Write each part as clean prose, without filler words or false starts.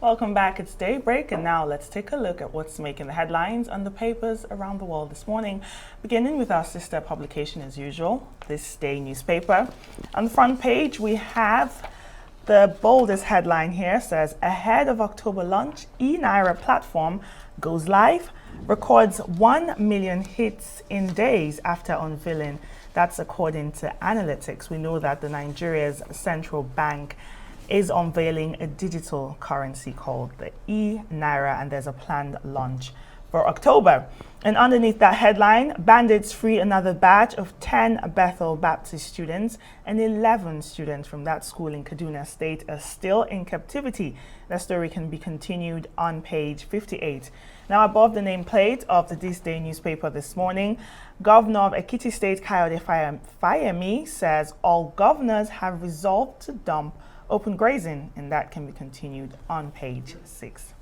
Welcome back, it's Daybreak, and now let's take a look at what's making the headlines on the papers around the world this morning, beginning with our sister publication as usual, This Day newspaper. On the front page, we have the boldest headline here, says, ahead of October launch, Enaira platform goes live, records 1 million hits in days after unveiling. That's according to analytics. We know that the Nigeria's central bank is unveiling a digital currency called the Enaira, and there's a planned launch for October. And underneath that headline, bandits free another batch of 10 Bethel Baptist students, and 11 students from that school in Kaduna State are still in captivity. That story can be continued on page 58. Now, above the nameplate of the This Day newspaper this morning, Governor of Ekiti State Kayode Fayemi says all governors have resolved to dump open grazing, and that can be continued on page 6.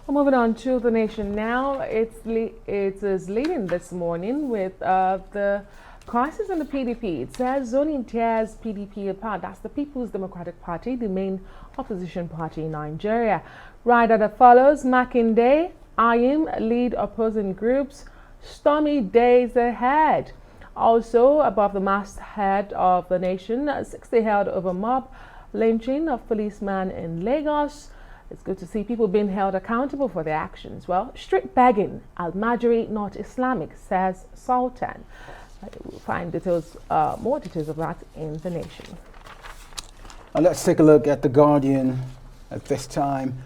Well, moving on to the nation now, it is leading this morning with the crisis in the PDP. It says zoning tears PDP apart. That's the People's Democratic Party, the main opposition party in Nigeria. Right that follows, Makinde, Ayim lead opposing groups, stormy days ahead. Also, above the masthead of the nation, 60 held over mob lynching of policeman in Lagos. It's good to see people being held accountable for their actions. Well, street begging, Al-Majri not Islamic, says Sultan. We'll find details, more details of that in the nation. Let's take a look at The Guardian at this time.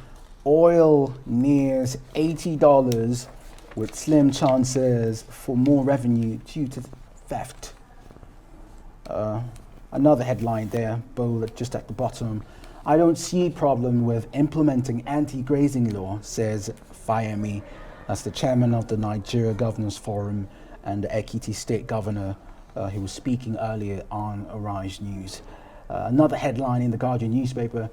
Oil nears $80 with slim chances for more revenue due to theft. Another headline there, bold just at the bottom. I don't see a problem with implementing anti-grazing law, says Fayemi. That's the chairman of the Nigeria Governors Forum and the Ekiti State Governor. He was speaking earlier on Arise News. Another headline in the Guardian newspaper,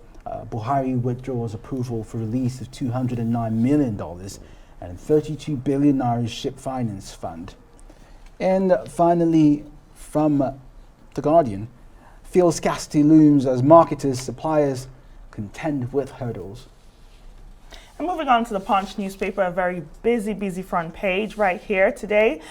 Buhari withdraws approval for release of $209 million and 32 billion Naira ship finance fund. And finally, from The Guardian, fuel scarcity looms as marketers, suppliers contend with hurdles. And moving on to the Punch newspaper, a very busy front page right here today.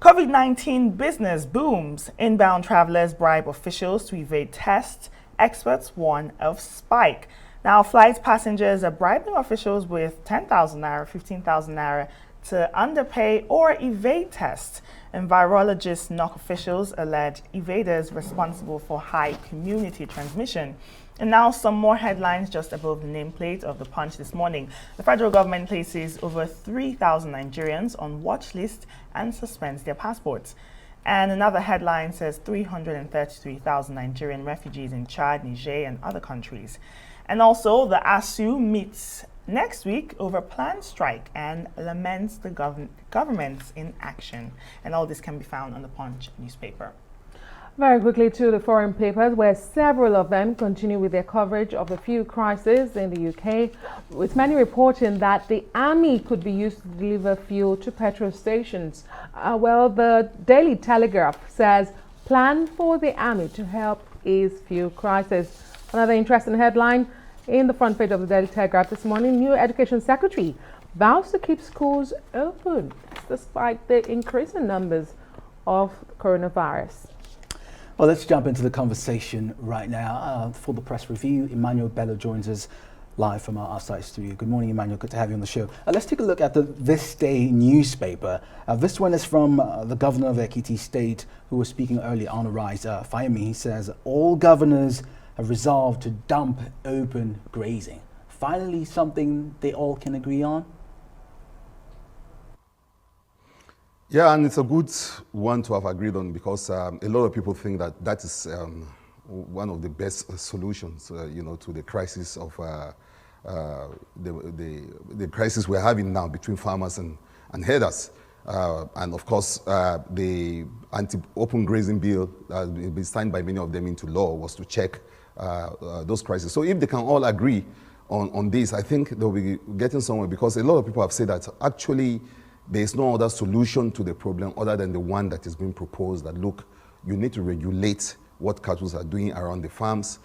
COVID-19 business booms. Inbound travelers bribe officials to evade tests. Experts warn of spike. Now, flight passengers are bribing officials with 10,000 Naira, 15,000 Naira to underpay or evade tests. And virologists knock officials allege evaders responsible for high community transmission. And now some more headlines just above the nameplate of the Punch this morning. The federal government places over 3,000 Nigerians on watch list and suspends their passports. And another headline says 333,000 Nigerian refugees in Chad, Niger, and other countries. And also the ASU meets next week over planned strike and laments the government's inaction. And all this can be found on the Punch newspaper. Very quickly to the foreign papers, where several of them continue with their coverage of the fuel crisis in the UK, with many reporting that the army could be used to deliver fuel to petrol stations. Well, the Daily Telegraph says plan for the army to help ease fuel crisis. Another interesting headline in the front page of the Daily Telegraph this morning, new Education Secretary vows to keep schools open despite the increasing numbers of coronavirus. Well, let's jump into the conversation right now. For the press review, Emmanuel Bello joins us live from our outside studio. Good morning, Emmanuel. Good to have you on the show. Let's take a look at the This Day newspaper. This one is from the governor of Ekiti State, who was speaking earlier on Arise, Fayemi. He says, all governors have resolved to dump open grazing. Finally, something they all can agree on? Yeah, and it's a good one to have agreed on because a lot of people think that that is one of the best solutions, to the crisis of the crisis we're having now between farmers and herders. And of course, the anti-open grazing bill that has been signed by many of them into law was to check those crises. So if they can all agree on this, I think they'll be getting somewhere, because a lot of people have said that actually there is no other solution to the problem other than the one that is being proposed, that look, you need to regulate what cattle are doing around the farms.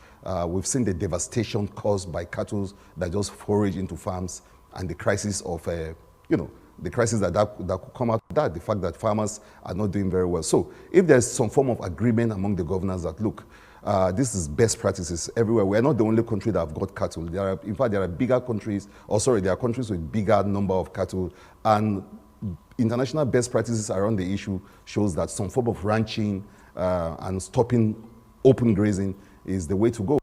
We've seen the devastation caused by cattle that just forage into farms, and the crisis of, the crisis that could come out of that, the fact that farmers are not doing very well. So if there's some form of agreement among the governors that, look, this is best practices everywhere. We're not the only country that have got cattle. In fact, there are bigger countries, there are countries with bigger number of cattle, and international best practices around the issue shows that some form of ranching and stopping open grazing is the way to go.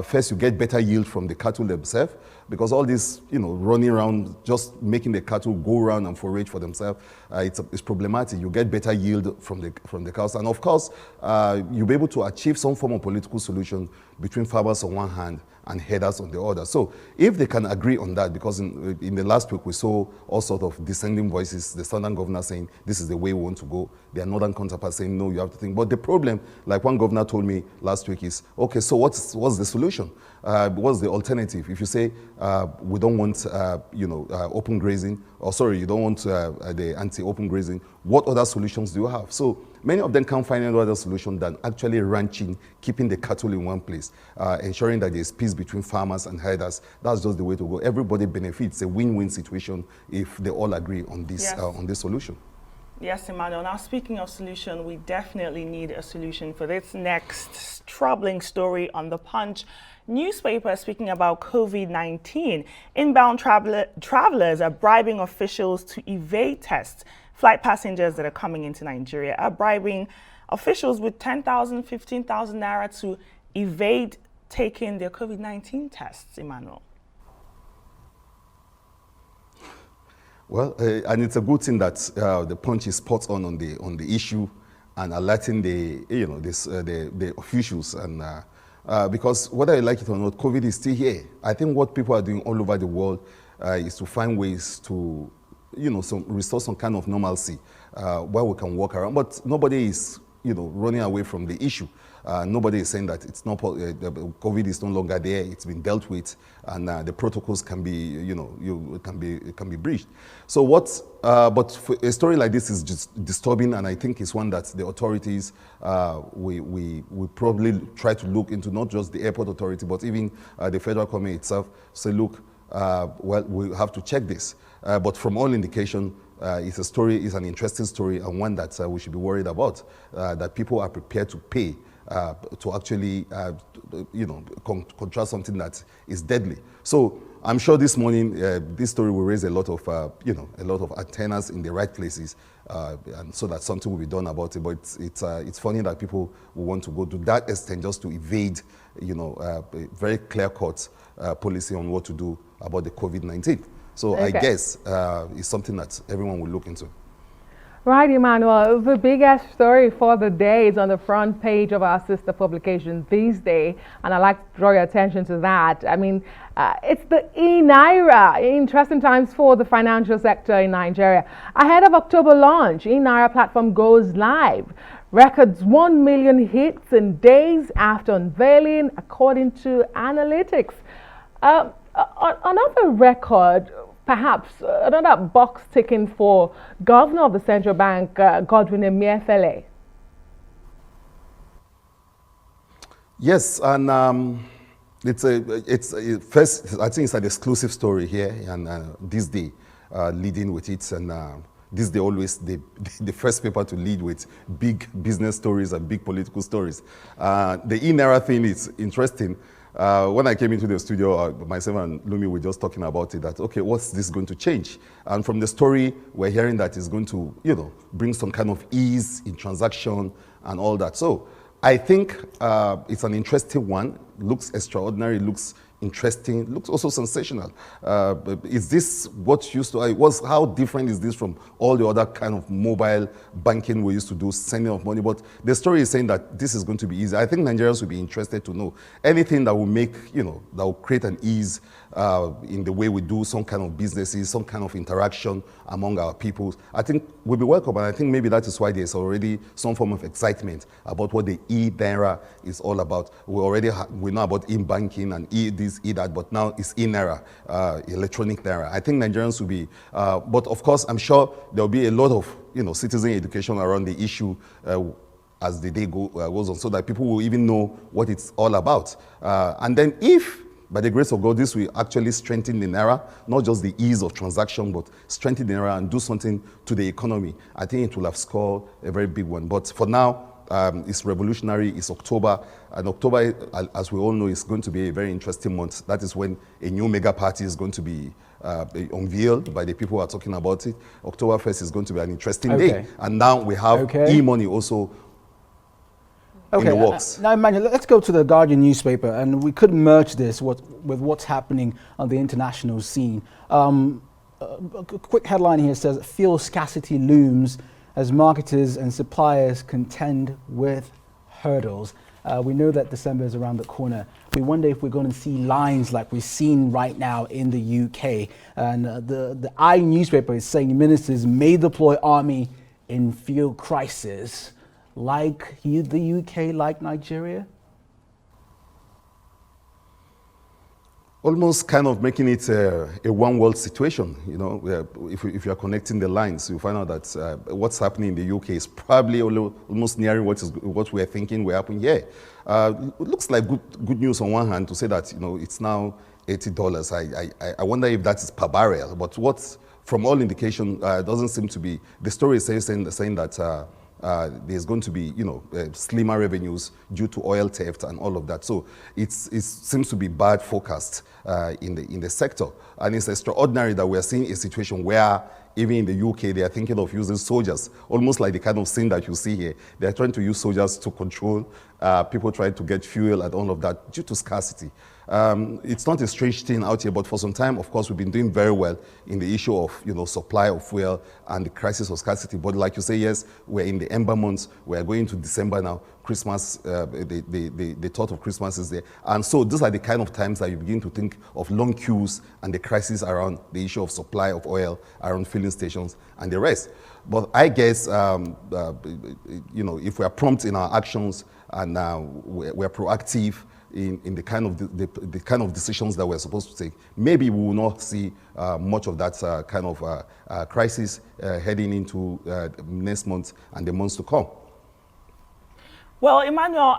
First, you get better yield from the cattle themselves, because all this, running around, just making the cattle go around and forage for themselves, it's problematic. You get better yield from the cows, and of course, you'll be able to achieve some form of political solution between farmers on one hand and herders on the other. So if they can agree on that, because in the last week we saw all sorts of dissenting voices, the southern governor saying this is the way we want to go, their northern counterparts saying no, you have to think. But the problem, like one governor told me last week, is, okay, so what's the solution? What's the alternative? If you say we don't want open grazing, you don't want the anti-open grazing, what other solutions do you have? So many of them can't find any other solution than actually ranching, keeping the cattle in one place, ensuring that there's peace between farmers and herders. That's just the way to go. Everybody benefits. It's a win-win situation if they all agree on this, yes. On this solution. Yes, Emmanuel. Now, speaking of solution, we definitely need a solution for this next troubling story on the Punch newspaper, speaking about COVID-19. Inbound travelers are bribing officials to evade tests. Flight passengers that are coming into Nigeria are bribing officials with 10,000, 15,000 naira to evade taking their COVID-19 tests, Emmanuel. Well, and it's a good thing that the Punch is spot on the issue and alerting the officials, and because whether you like it or not, COVID is still here. I think what people are doing all over the world is to find ways to restore some kind of normalcy where we can walk around. But nobody is running away from the issue. Nobody is saying that it's not COVID is no longer there. It's been dealt with, and the protocols can be can be breached. So but for a story like this is just disturbing, and I think it's one that the authorities we probably try to look into, not just the airport authority, but even the federal government itself. Say, look, well, we have to check this. But from all indication, it's an interesting story, and one that we should be worried about, that people are prepared to pay to actually, contrast something that is deadly. So I'm sure this morning, this story will raise a lot of antennas in the right places, and so that something will be done about it. But it's funny that people will want to go to that extent just to evade, a very clear-cut policy on what to do about the COVID-19. So okay. I guess it's something that everyone will look into. Right, Emmanuel. The biggest story for the day is on the front page of our sister publication these days, and I'd like to draw your attention to that. I mean, it's the Enaira. Interesting times for the financial sector in Nigeria. Ahead of October launch, Enaira platform goes live. Records 1 million hits in days after unveiling, according to analytics. Another record, perhaps another box ticking for Governor of the Central Bank, Godwin Emefiele. Yes, and first, I think it's an exclusive story here, and this day leading with it, and this day always the first paper to lead with big business stories and big political stories. The Enaira thing is interesting. When I came into the studio, myself and Lumi were just talking about it, that, okay, what's this going to change? And from the story, we're hearing that it's going to, bring some kind of ease in transaction and all that. So I think it's an interesting one. Looks extraordinary, looks interesting, looks also sensational. Is this what used to, how different is this from all the other kind of mobile banking we used to do, sending of money? But the story is saying that this is going to be easy. I think Nigerians will be interested to know anything that will make, that will create an ease in the way we do some kind of businesses, some kind of interaction among our people. I think will be welcome, and I think maybe that is why there's already some form of excitement about what the Enaira is all about. We know about e-banking and this, that, but now it's Enaira, electronic naira. I think Nigerians will be, but of course, I'm sure there'll be a lot of citizen education around the issue. as the day goes on, so that people will even know what it's all about. And then if, by the grace of God, this will actually strengthen the Naira, not just the ease of transaction, but strengthen the Naira and do something to the economy, I think it will have scored a very big one. But for now, it's revolutionary, it's October, and October, as we all know, is going to be a very interesting month. That is when a new mega party is going to be unveiled by the people who are talking about it. October 1st is going to be an interesting day. And now we have e-money also in the works. Now, Emmanuel, let's go to the Guardian newspaper, and we could merge this with what's happening on the international scene. A quick headline here says, fuel scarcity looms as marketers and suppliers contend with hurdles. We know that December is around the corner. We wonder if we're going to see lines like we're seeing right now in the UK. And the I newspaper is saying ministers may deploy army in fuel crisis. Like the UK, like Nigeria? Almost kind of making it a one world situation, you know. If you are connecting the lines, you find out that what's happening in the UK is probably almost nearing what we're thinking will happen here. It looks like good news on one hand to say that, you know, it's now $80. I wonder if that is per barrel, but what, from all indication, doesn't seem to be. The story is saying that there's going to be, you know, slimmer revenues due to oil theft and all of that. So it seems to be bad forecast in the sector. And it's extraordinary that we are seeing a situation where even in the UK, they are thinking of using soldiers, almost like the kind of scene that you see here. They are trying to use soldiers to control people trying to get fuel and all of that due to scarcity. It's not a strange thing out here, but for some time, of course, we've been doing very well in the issue of, you know, supply of fuel and the crisis of scarcity. But like you say, yes, we're in the ember months. We're going to December now. Christmas, the thought of Christmas is there. And so these are the kind of times that you begin to think of long queues and the crisis around the issue of supply of oil, around filling stations and the rest. But I guess, you know, if we are prompt in our actions and we're proactive in the kind of decisions that we're supposed to take, maybe we will not see much of that kind of crisis heading into next month and the months to come. Well, Emmanuel,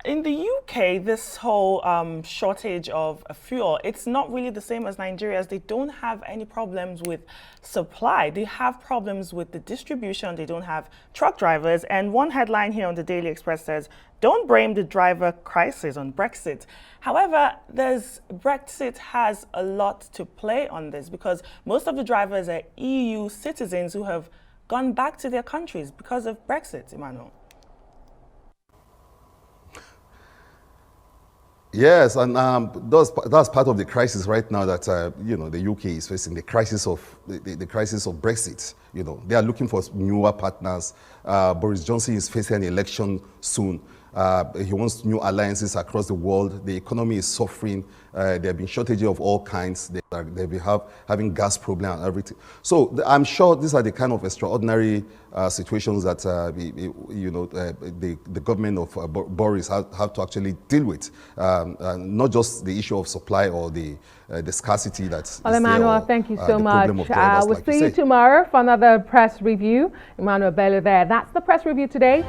in the UK, this whole shortage of fuel, it's not really the same as Nigeria, as they don't have any problems with supply. They have problems with the distribution. They don't have truck drivers. And one headline here on the Daily Express says, don't blame the driver crisis on Brexit. However, Brexit has a lot to play on this, because most of the drivers are EU citizens who have gone back to their countries because of Brexit, Emmanuel. Yes, and that's part of the crisis right now that you know, the UK is facing, the crisis of Brexit. You know, they are looking for newer partners. Boris Johnson is facing an election soon. He wants new alliances across the world. The economy is suffering. There have been shortages of all kinds. They've been having gas problem and everything. So I'm sure these are the kind of extraordinary situations that you know, the government of Boris have to actually deal with. Not just the issue of supply or the scarcity that's well, Emmanuel, thank you so much. We'll like see you tomorrow for another press review. Emmanuel Bello there. That's the press review today.